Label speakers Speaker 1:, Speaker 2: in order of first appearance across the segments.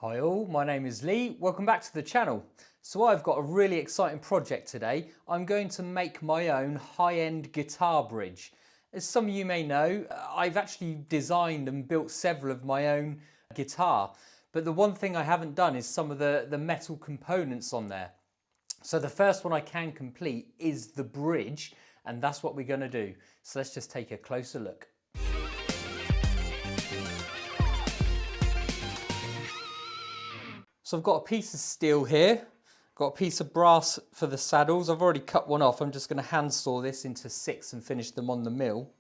Speaker 1: Hi all, my name is Lee. Welcome back to the channel. So I've got a really exciting project today. I'm going to make my own high-end guitar bridge. As some of you may know, I've actually designed and built several of my own guitar. But the one thing I haven't done is some of the metal components on there. So the first one I can complete is the bridge, and that's what we're going to do. So let's just take a closer look. So I've got a piece of steel here, got a piece of brass for the saddles. I've already cut one off. I'm just going to hand saw this into 6 and finish them on the mill.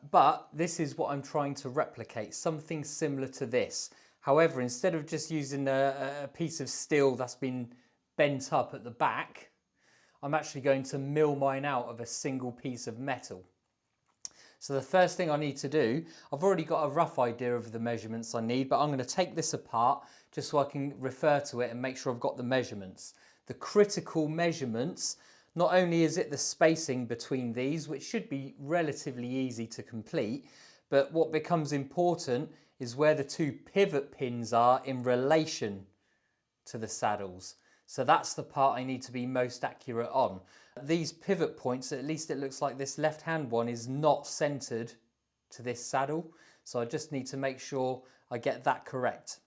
Speaker 1: But this is what I'm trying to replicate, something similar to this. However, instead of just using a piece of steel that's been bent up at the back, I'm actually going to mill mine out of a single piece of metal. So the first thing I need to do, I've already got a rough idea of the measurements I need, but I'm going to take this apart just so I can refer to it and make sure I've got the measurements. The critical measurements, not only is it the spacing between these, which should be relatively easy to complete, but what becomes important is where the 2 pivot pins are in relation to the saddles. So that's the part I need to be most accurate on. These pivot points, at least it looks like this left hand one is not centered to this saddle. So I just need to make sure I get that correct.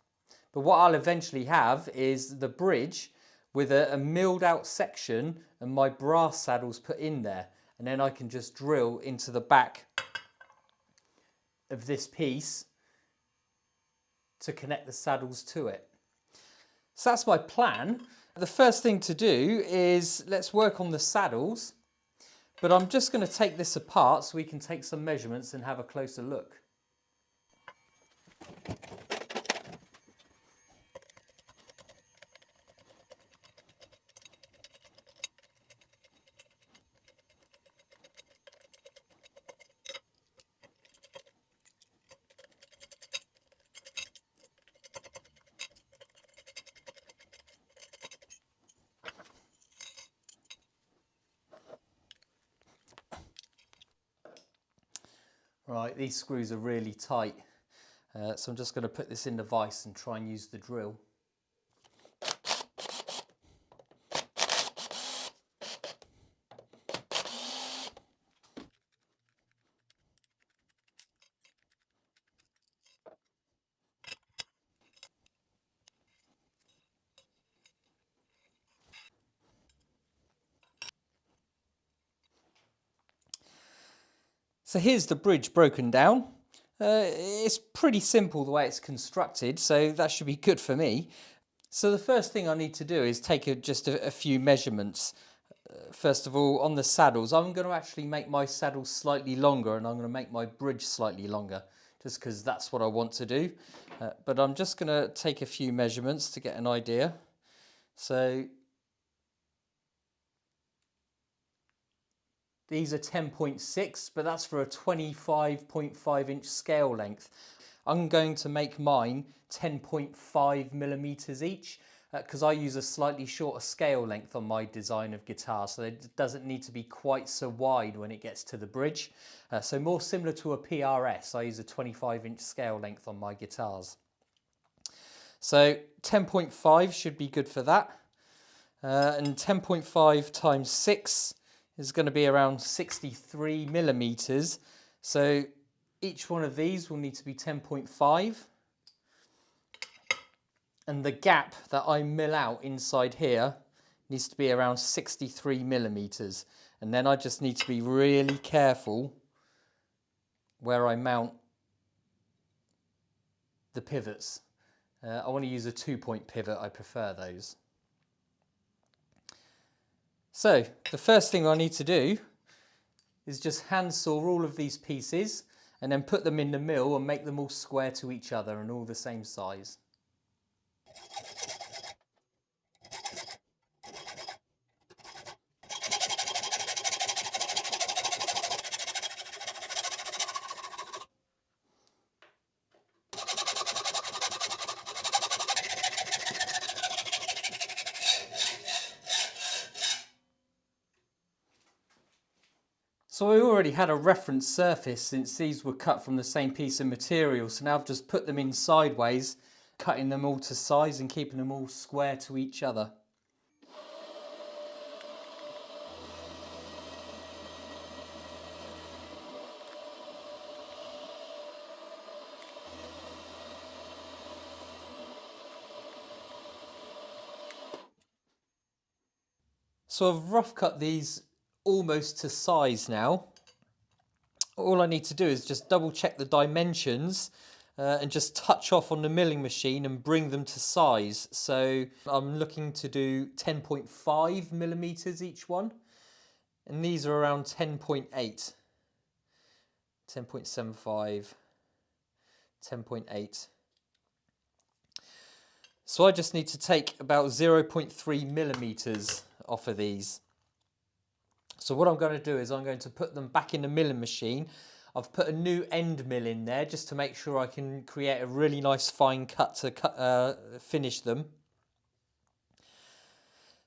Speaker 1: But what I'll eventually have is the bridge with a milled out section and my brass saddles put in there. And then I can just drill into the back of this piece to connect the saddles to it. So that's my plan. The first thing to do is let's work on the saddles, but I'm just going to take this apart so we can take some measurements and have a closer look. Right, these screws are really tight, so I'm just going to put this in the vise and try and use the drill. So here's the bridge broken down. It's pretty simple the way it's constructed, so that should be good for me. So the first thing I need to do is take just a few measurements. First of all, on the saddles, I'm going to actually make my saddles slightly longer and I'm going to make my bridge slightly longer, just because that's what I want to do. But I'm just going to take a few measurements to get an idea. So these are 10.6, but that's for a 25.5 inch scale length. I'm going to make mine 10.5 millimeters each because I use a slightly shorter scale length on my design of guitar, so it doesn't need to be quite so wide when it gets to the bridge. So more similar to a PRS, I use a 25 inch scale length on my guitars. So 10.5 should be good for that. And 10.5 times 6 is going to be around 63 millimeters. So each one of these will need to be 10.5. And the gap that I mill out inside here needs to be around 63 millimeters. And then I just need to be really careful where I mount the pivots. I want to use a 2-point pivot, I prefer those. So the first thing I need to do is just hand saw all of these pieces and then put them in the mill and make them all square to each other and all the same size. So I already had a reference surface since these were cut from the same piece of material, so now I've just put them in sideways, cutting them all to size and keeping them all square to each other. So I've rough cut these almost to size now. All I need to do is just double check the dimensions and just touch off on the milling machine and bring them to size. So I'm looking to do 10.5 millimeters each one, and these are around 10.8, 10.75, 10.8. So I just need to take about 0.3 millimeters off of these. So what I'm going to do is I'm going to put them back in the milling machine. I've put a new end mill in there just to make sure I can create a really nice fine cut to finish them.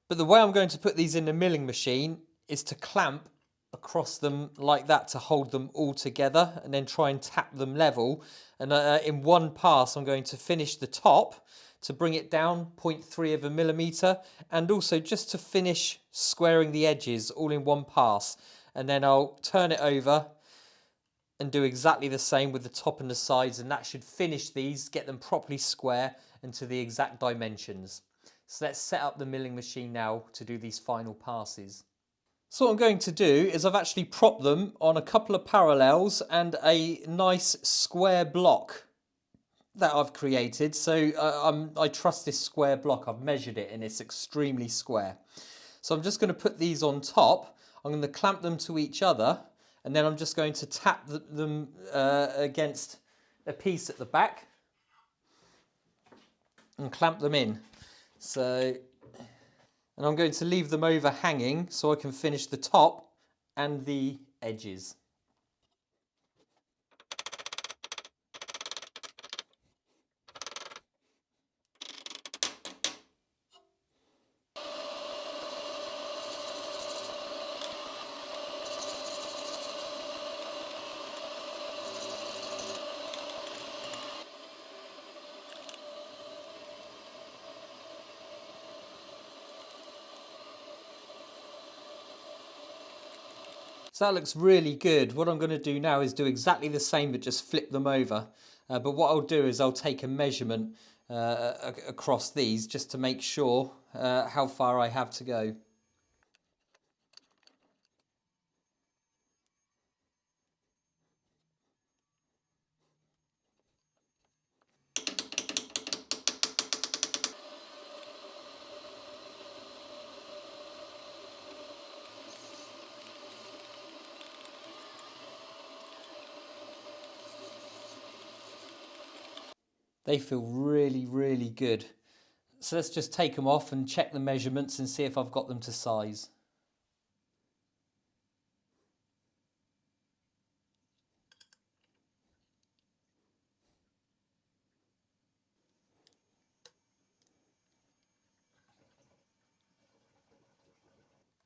Speaker 1: But the way I'm going to put these in the milling machine is to clamp across them like that to hold them all together and then try and tap them level. And in one pass I'm going to finish the top to bring it down 0.3 of a millimeter, and also just to finish squaring the edges all in one pass. And then I'll turn it over and do exactly the same with the top and the sides, and that should finish these, get them properly square and to the exact dimensions. So let's set up the milling machine now to do these final passes. So what I'm going to do is I've actually propped them on a couple of parallels and a nice square block that I've created. So I trust this square block. I've measured it and it's extremely square. So I'm just going to put these on top. I'm going to clamp them to each other, and then I'm just going to tap them against a piece at the back and clamp them in. And I'm going to leave them overhanging so I can finish the top and the edges. So that looks really good. What I'm going to do now is do exactly the same but just flip them over. But what I'll do is I'll take a measurement across these just to make sure how far I have to go. They feel really, really good. So let's just take them off and check the measurements and see if I've got them to size.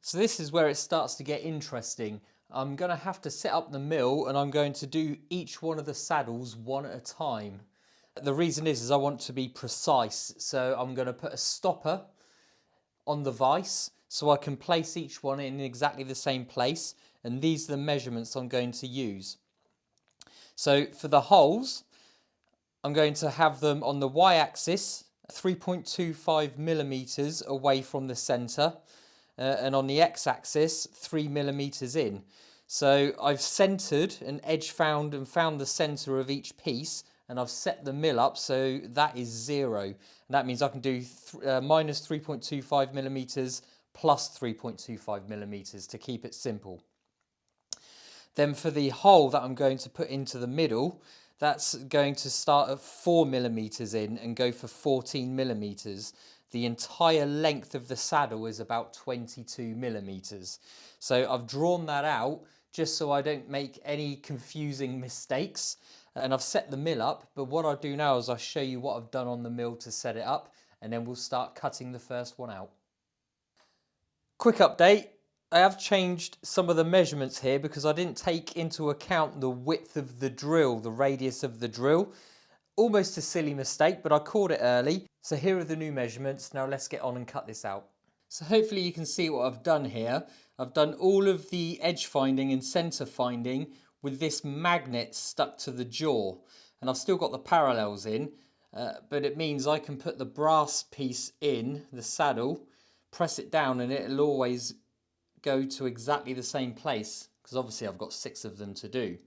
Speaker 1: So this is where it starts to get interesting. I'm going to have to set up the mill and I'm going to do each one of the saddles one at a time. The reason is I want to be precise, so I'm going to put a stopper on the vise so I can place each one in exactly the same place, and these are the measurements I'm going to use. So for the holes, I'm going to have them on the y-axis 3.25 millimeters away from the center, and on the x-axis 3 millimeters in. So I've centered and edge found and found the center of each piece, and I've set the mill up so that is 0. And that means I can do minus 3.25 millimeters plus 3.25 millimeters to keep it simple. Then for the hole that I'm going to put into the middle, that's going to start at 4 millimeters in and go for 14 millimeters. The entire length of the saddle is about 22 millimeters. So I've drawn that out just so I don't make any confusing mistakes. And I've set the mill up, but what I'll do now is I'll show you what I've done on the mill to set it up, and then we'll start cutting the first one out. Quick update. I have changed some of the measurements here because I didn't take into account the width of the drill, the radius of the drill. Almost a silly mistake, but I caught it early. So here are the new measurements. Now let's get on and cut this out. So hopefully you can see what I've done here. I've done all of the edge finding and center finding with this magnet stuck to the jaw. And I've still got the parallels in, but it means I can put the brass piece in the saddle, press it down, and it'll always go to exactly the same place, because obviously I've got 6 of them to do.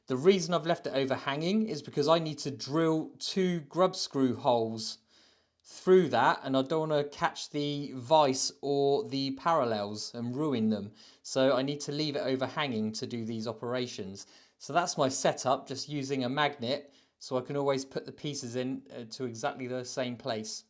Speaker 1: The reason I've left it overhanging is because I need to drill 2 grub screw holes through that, and I don't want to catch the vise or the parallels and ruin them. So I need to leave it overhanging to do these operations. So that's my setup, just using a magnet so I can always put the pieces in to exactly the same place.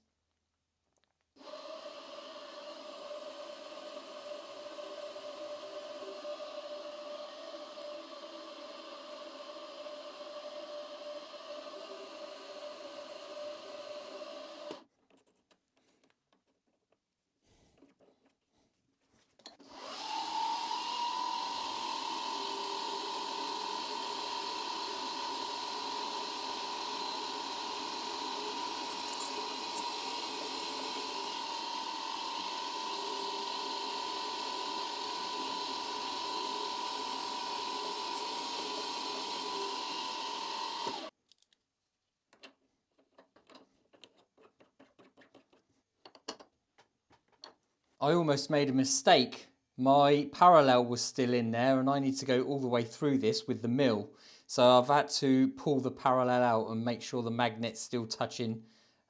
Speaker 1: I almost made a mistake. My parallel was still in there and I need to go all the way through this with the mill. So I've had to pull the parallel out and make sure the magnet's still touching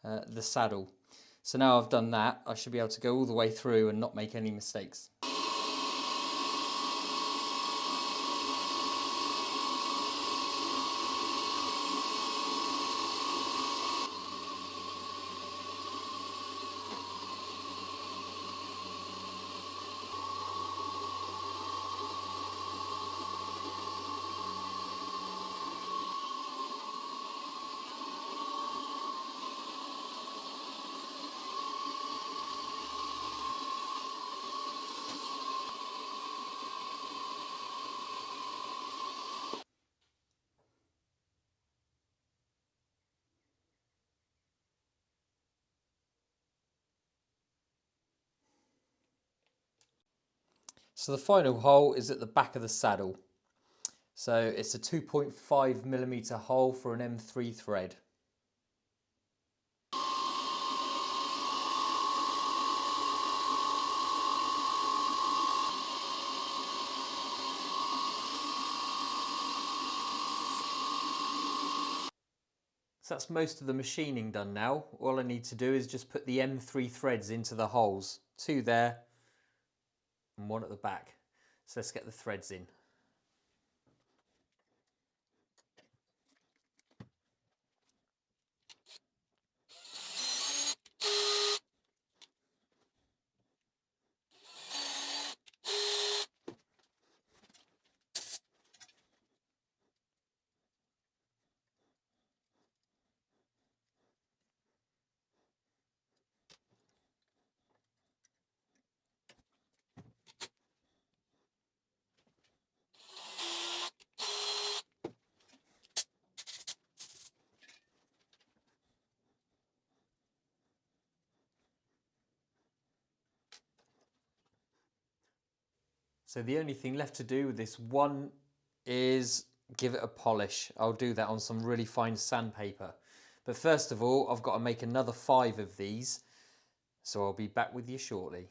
Speaker 1: the saddle. So now I've done that, I should be able to go all the way through and not make any mistakes. So the final hole is at the back of the saddle. So it's a 2.5mm hole for an M3 thread. So that's most of the machining done now. All I need to do is just put the M3 threads into the holes. 2 there and 1 at the back. So let's get the threads in. So the only thing left to do with this one is give it a polish. I'll do that on some really fine sandpaper. But first of all, I've got to make another 5 of these. So I'll be back with you shortly.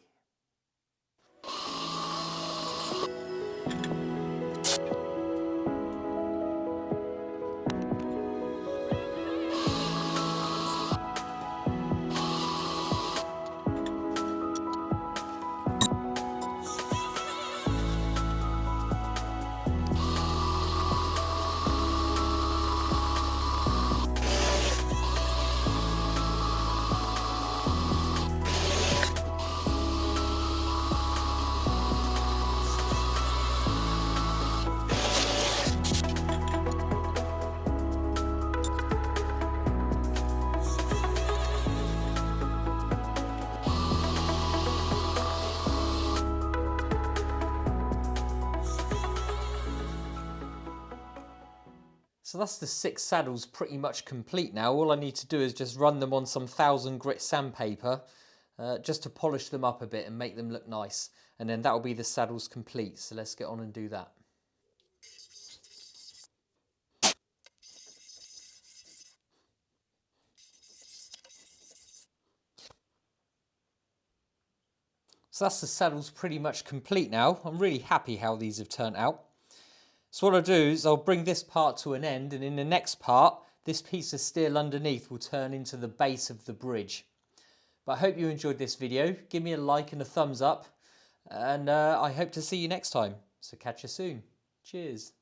Speaker 1: So that's the 6 saddles pretty much complete now. All I need to do is just run them on some 1000 grit sandpaper just to polish them up a bit and make them look nice. And then that'll be the saddles complete. So let's get on and do that. So that's the saddles pretty much complete now. I'm really happy how these have turned out. So what I'll do is I'll bring this part to an end, and in the next part, this piece of steel underneath will turn into the base of the bridge. But I hope you enjoyed this video. Give me a like and a thumbs up, and I hope to see you next time. So catch you soon. Cheers.